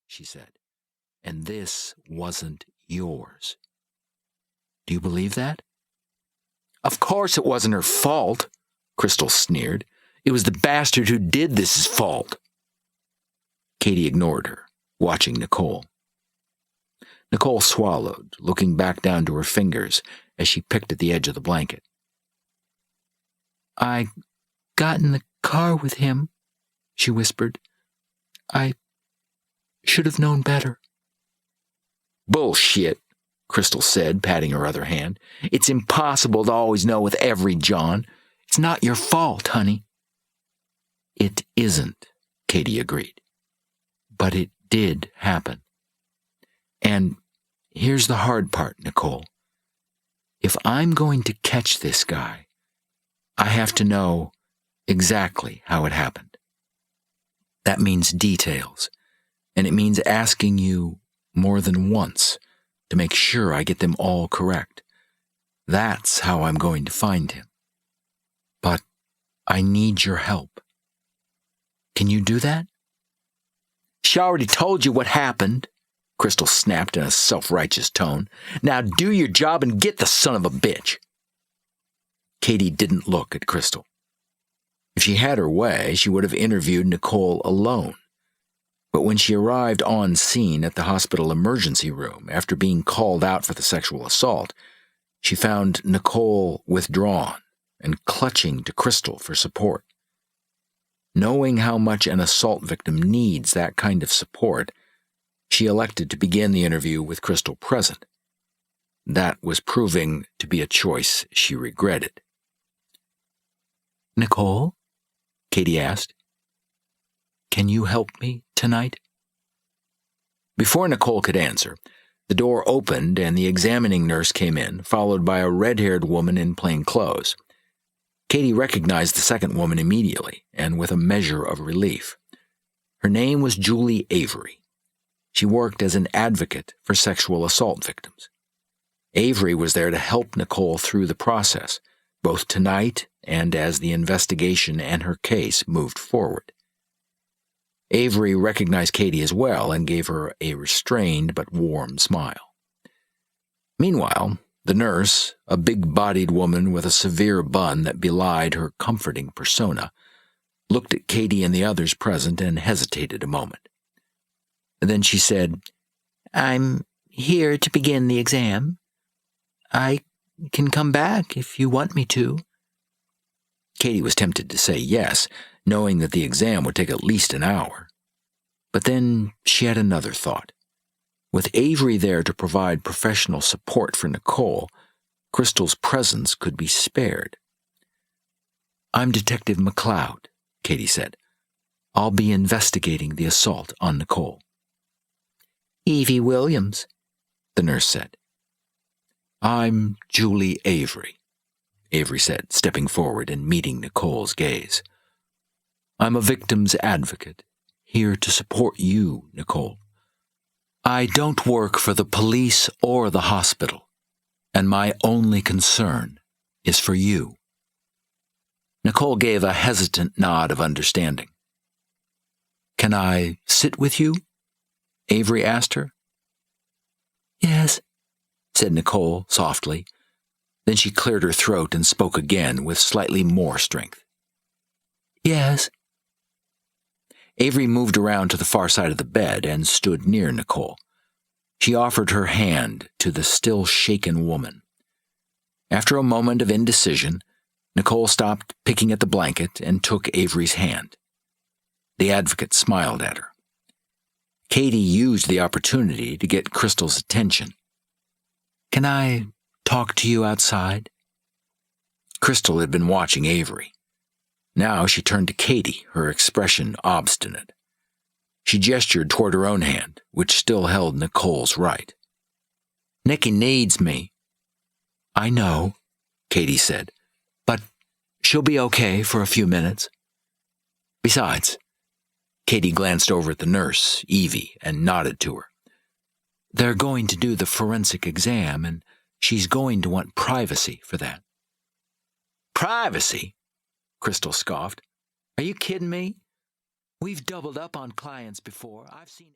she said. And this wasn't yours. Do you believe that? Of course it wasn't her fault, Crystal sneered. It was the bastard who did this's fault. Katie ignored her, watching Nicole. Nicole swallowed, looking back down to her fingers as she picked at the edge of the blanket. I got in the car with him, she whispered. I should have known better. Bullshit, Crystal said, patting her other hand. It's impossible to always know with every John. It's not your fault, honey. It isn't, Katie agreed. But it did happen. And here's the hard part, Nicole. If I'm going to catch this guy, I have to know exactly how it happened. That means details, and it means asking you more than once to make sure I get them all correct. That's how I'm going to find him. But I need your help. Can you do that? She already told you what happened, Crystal snapped in a self-righteous tone. Now do your job and get the son of a bitch. Katie didn't look at Crystal. If she had her way, she would have interviewed Nicole alone. But when she arrived on scene at the hospital emergency room after being called out for the sexual assault, she found Nicole withdrawn and clutching to Crystal for support. Knowing how much an assault victim needs that kind of support, she elected to begin the interview with Crystal present. That was proving to be a choice she regretted. Nicole? Katie asked. Can you help me tonight? Before Nicole could answer, the door opened and the examining nurse came in, followed by a red-haired woman in plain clothes. Katie recognized the second woman immediately, and with a measure of relief. Her name was Julie Avery. She worked as an advocate for sexual assault victims. Avery was there to help Nicole through the process, both tonight and as the investigation and her case moved forward. Avery recognized Katie as well and gave her a restrained but warm smile. Meanwhile, the nurse, a big-bodied woman with a severe bun that belied her comforting persona, looked at Katie and the others present and hesitated a moment. Then she said, I'm here to begin the exam. I can come back if you want me to. Katie was tempted to say yes, knowing that the exam would take at least an hour. But then she had another thought. With Avery there to provide professional support for Nicole, Crystal's presence could be spared. I'm Detective MacLeod, Katie said. I'll be investigating the assault on Nicole. Evie Williams, the nurse said. I'm Julie Avery, Avery said, stepping forward and meeting Nicole's gaze. I'm a victim's advocate, here to support you, Nicole. I don't work for the police or the hospital, and my only concern is for you. Nicole gave a hesitant nod of understanding. Can I sit with you? Avery asked her. Yes, said Nicole softly. Then she cleared her throat and spoke again with slightly more strength. Yes. Avery moved around to the far side of the bed and stood near Nicole. She offered her hand to the still shaken woman. After a moment of indecision, Nicole stopped picking at the blanket and took Avery's hand. The advocate smiled at her. Katie used the opportunity to get Crystal's attention. Can I talk to you outside? Crystal had been watching Avery. Now she turned to Katie, her expression obstinate. She gestured toward her own hand, which still held Nicole's right. Nikki needs me. I know, Katie said, but she'll be okay for a few minutes. Besides, Katie glanced over at the nurse, Evie, and nodded to her. They're going to do the forensic exam, and she's going to want privacy for that. Privacy? Crystal scoffed. Are you kidding me? We've doubled up on clients before. I've seen